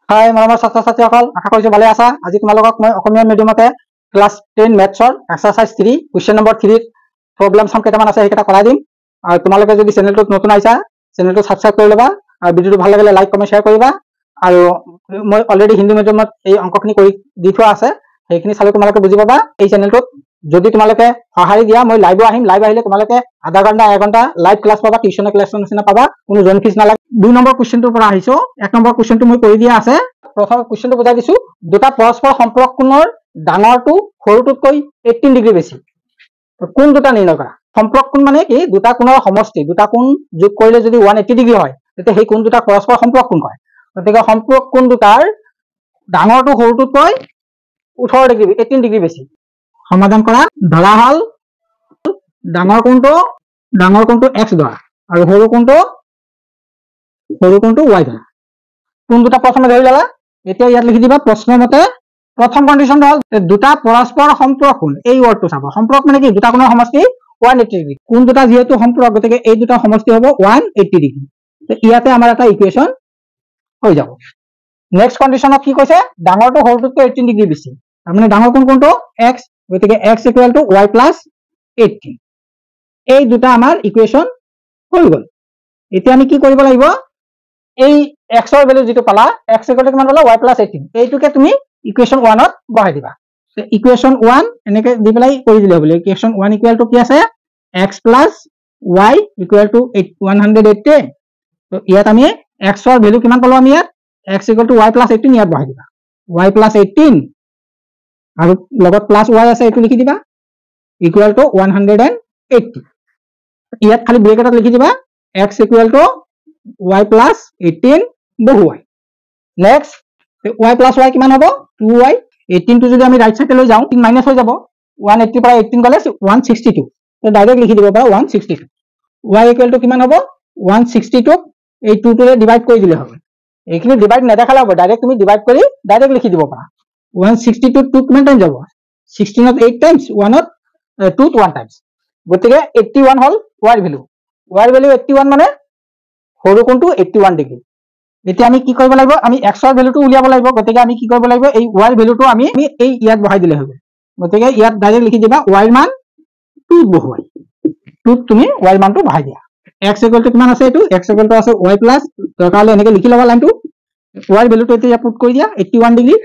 হাই মৰমৰ ছাত্ৰ ছাত্ৰীসকল, আশা কৰিছোঁ ভালে আছা। আজি তোমালোকক মই অসমীয়া মিডিয়ামতে ক্লাছ 10 মেথছৰ exercise 3 question number 3 problem sum কেইটামান আছে, সেইকেইটা কৰাই দিম। আৰু তোমালোকে যদি চেনেলটোত নতুন আহিছা, চেনেলটো ছাবস্ক্ৰাইব কৰি ল'বা আৰু ভিডিঅ'টো ভাল লাগিলে লাইক কমেণ্ট শ্বেয়াৰ কৰিবা। আৰু মই অলৰেডি হিন্দী মিডিয়ামত এই অংকখিনি কৰি দি থোৱা আছে, সেইখিনি চালে তোমালোকে বুজি পাবা। এই চেনেলটোত যদি তোমালোকে সঁহাৰি দিয়া, মই লাইভ আহিম। লাইভ আহিলে তোমালোকে আধা ঘণ্টা 1 ঘণ্টা লাইভ ক্লাছ পাবা, টিউশ্যনৰ ক্লাছৰ নিচিনা পাবা, কোনো জইন ফিজ নালাগে। 2 নম্বৰ কুৱেশ্যনটোৰ পৰা আহিছো। 1 নম্বৰ কুৱেশ্যনটো মই কৰি দিয়া আছে। প্ৰথম কুৱেশ্যনটো বুজাই দিছো। দুটা পৰস্পৰ সম্পৰ্কোণৰ ডাঙৰটো সৰুটোতকৈ 18 ডিগ্ৰী বেছি। কোণ দুটা নিৰ্ণয় কৰা। সম্পৰ্কোণ মানে কি? দুটা কোণৰ সমষ্টি। দুটা কোণ যোগ কৰিলে যদি 180 ডিগ্ৰী হয়, তেতিয়া সেই কোণ দুটা পৰস্পৰ সম্পৰ্কোণ কয়। গতিকে সম্পৰ্কোণ দুটাৰ ডাঙৰটো সৰুটোতকৈ 18 ডিগ্ৰী বেছি। সমাধান কৰা। ধৰা হল ডাঙৰ কোণটো x ধৰা আৰু সৰু কোণটো y ধৰা। কোণ দুটা প্ৰথমে ধৰি ল'লা। এতিয়া ইয়াত লিখি দিবা প্ৰশ্ন মতে প্ৰথম কণ্ডিশ্যনটো হ'ল দুটা পৰস্পৰ সম্পূৰক কোণ। এই ৱৰ্ডটো চাব। সম্পূৰক মানে কি? দুটা কোণৰ সমষ্টি 180 ডিগ্ৰী। কোণ দুটা যিহেতু সম্পূৰক, গতিকে এই দুটা সমষ্টি হ'ব 180 ডিগ্ৰী। ইয়াতে আমাৰ এটা ইকুৱেশ্যন হৈ যাব। নেক্সট কণ্ডিশ্যনত কি কৈছে? ডাঙৰটো সৰুটোতকৈ 18 ডিগ্ৰী বেছি। তাৰমানে ডাঙৰ কোণটো x, গতিকে x equal to y plus 18। এই দুটা আমাৰ ইকুৱেশ্যন হৈ গ'ল। এতিয়া আমি কি কৰিব লাগিব? এই এক্সৰ ভেলু যিটো পালা, x ইকুৱেল টু কিমান পালা? y plus 18। এইটোকে তুমি ইকুৱেশ্যন 1ত বহাই দিবা। ইকুৱেশ্যন 1 এনেকে দি পেলাই কৰি দিলে হ'ব। ইকুৱেশ্যন 1 ইকুৱেল টু কি আছে? x plus y equal to 180। তো ইয়াত আমি x ৰ ভেলু কিমান পালো? আমি ইয়াত x equal to y plus 18 ইয়াত বহাই দিবা। y প্লাছ 18 আৰু লগত প্লাছ y আছে, এইটো লিখি দিবা ইকুৱেল টু 180। ইয়াত খালি ব্ৰেকেটত লিখি দিবা x equal to y plus 18 বহুৱাই। নেক্সট y প্লাছ y কিমান হ'ব? 2y। 18 টো যদি আমি ৰাইট চাইডে লৈ যাওঁ, মাইনাছ হৈ যাব। 180 পৰা 18 গ'লে 162। তো ডাইৰেক্ট লিখি দিব পাৰা 162। y ইকুৱেল টু কিমান হ'ব? 162 এই 2 টোৰে ডিভাইড কৰি দিলে হ'ব। এইখিনি ডিভাইড নেদেখালে হ'ব, ডাইৰেক্ট তুমি ডিভাইড কৰি ডাইৰেক্ট লিখি দিব পাৰা। 162 2 কিমান টাইম যাব? 16ত 8 টাইমছ, 1ত 2ত 1 টাইমছ। গতিকে 81 হ'ল y ৰ ভেলু। y ৰ ভেলু 81 মানে সৰু কোণটো 81 ডিগ্ৰী। এতিয়া আমি কি কৰিব লাগিব? আমি x ৰ ভেলুটো উলিয়াব লাগিব। গতিকে আমি কি কৰিব লাগিব? এই y ৰ ভেলুটো আমি এই ইয়াত বহাই দিলে হ'ব। গতিকে ইয়াত ডাইৰেক্ট লিখি দিবা y ৰ মান 2 বহুৱাই। 2ত তুমি y ৰ মানটো বহাই দিয়া। x ইকুৱেল টু কিমান আছে? এইটো x ইকুৱেল টু আছে y প্লাছ, দৰকাৰ হ'লে এনেকে লিখি ল'বা লাইনটো। y ৰ ভেলুটো এতিয়া পুট কৰি দিয়া 81 ডিগ্ৰী।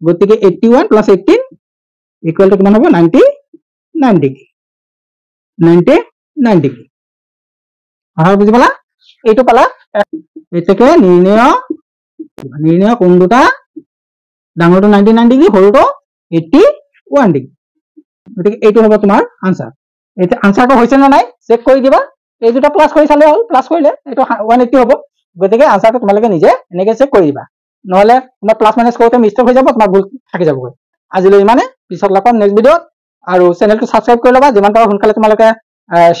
গতিকে 81 প্লাছ 18 ইকুৱেল টু কিমান হ'ব? 99 ডিগ্ৰী। 99 ডিগ্ৰী। হয়, বুজি পালা? এইটো পালা। এতেকে নিৰ্ণয় কোণ দুটা, ডাঙৰটো 99 ডিগ্ৰী, সৰুটো 81 ডিগ্ৰী। গতিকে এইটো হ'ব তোমাৰ আনসাৰ। এতিয়া আনসাৰটো হৈছে নে নাই চেক কৰি দিবা। এই দুটা প্লাছ কৰি চালে হ'ল। প্লাছ কৰিলে এইটো 180 হ'ব। গতিকে আনসাৰটো তোমালোকে নিজে এনেকে চেক কৰি দিবা, নহ'লে তোমাৰ প্লাছ মাইনাছ কৰোঁতে মিষ্টেক হৈ যাব, তোমাৰ ভুল থাকি যাবগৈ। আজিলৈ ইমানে, পিছত লগ পাম নেক্সট ভিডিঅ'ত। আৰু চেনেলটো ছাবস্ক্ৰাইব কৰি ল'বা। যিমান পাৰা সোনকালে তোমালোকে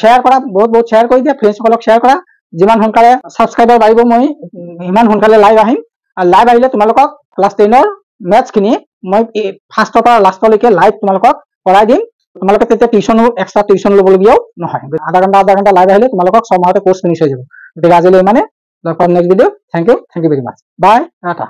শ্বেয়াৰ কৰা, বহুত শ্বেয়াৰ কৰি দিয়া, ফ্ৰেণ্ডসকলক শ্বেয়াৰ কৰা। যিমান সোনকালে ছাবস্ক্ৰাইবাৰ বাঢ়িব, মই ইমান সোনকালে লাইভ আহিম। আৰু লাইভ আহিলে তোমালোকক ক্লাছ 10ৰ মেথছখিনি মই ফাৰ্ষ্টৰ পৰা লাষ্টলৈকে লাইভ তোমালোকক কৰাই দিম। তোমালোকে তেতিয়া এক্সট্ৰা টিউশ্যন ল'বলগীয়াও নহয়। আধা ঘণ্টা লাইভ আহিলে তোমালোকক 6 মাহতে কোৰ্চ ফিনিছ হৈ যাব। গতিকে আজিলৈ ইমানে, লগ পাম next video'. Thank you very much. Bye, Tata.